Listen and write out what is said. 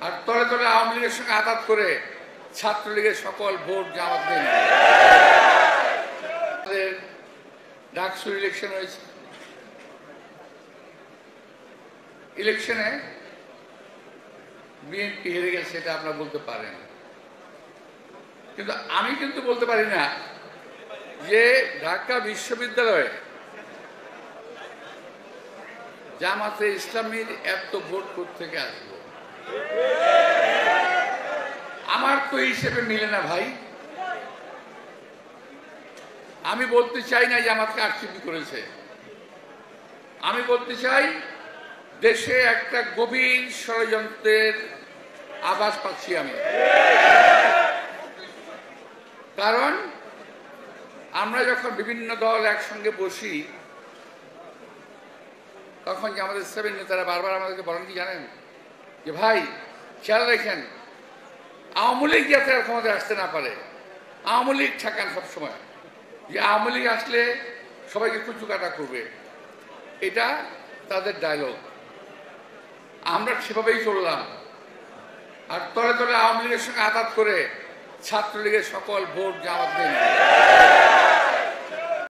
আর তলে তলে আওয়ামী লীগের সঙ্গে আঘাত করে ছাত্রলীগের সকল ভোট জামাত দেন। ডাকসু ইলেকশন হয়েছে, ইলেকশনে বিএনপি হেরে গেছে, এটা আপনারা বলতে পারেন, কিন্তু আমি কিন্তু বলতে পারি না যে ঢাকা বিশ্ববিদ্যালয়ে জামাতে ইসলামীর এত ভোট থেকে আসবো। আমার তো হিসেবে মিলে না ভাই। আমি বলতে চাই না জামাত কারচুপি করেছে, আমি বলতে চাই দেশে একটা গভীর ষড়যন্ত্রের আভাস পাচ্ছি আমি। কারণ আমরা যখন বিভিন্ন দল একসঙ্গে বসি তখন আমাদের ইসলামের নেতারা বারবার আমাদেরকে বলেন কি জানেন, যে ভাই খেয়াল রাখেন আওয়ামী লীগ যাতে আর ক্ষমতায় আসতে না পারে, আওয়ামী লীগ ঠেকান সবসময়, যে আওয়ামী লীগ আসলে সবাইকে কুচু কাটা করবে, এটা তাদের ডায়লগ। আমরা সেভাবেই চললাম, আর তলে তলে আওয়ামী লীগের সঙ্গে আঘাত করে ছাত্রলীগের সকল ভোট জামাত দেন।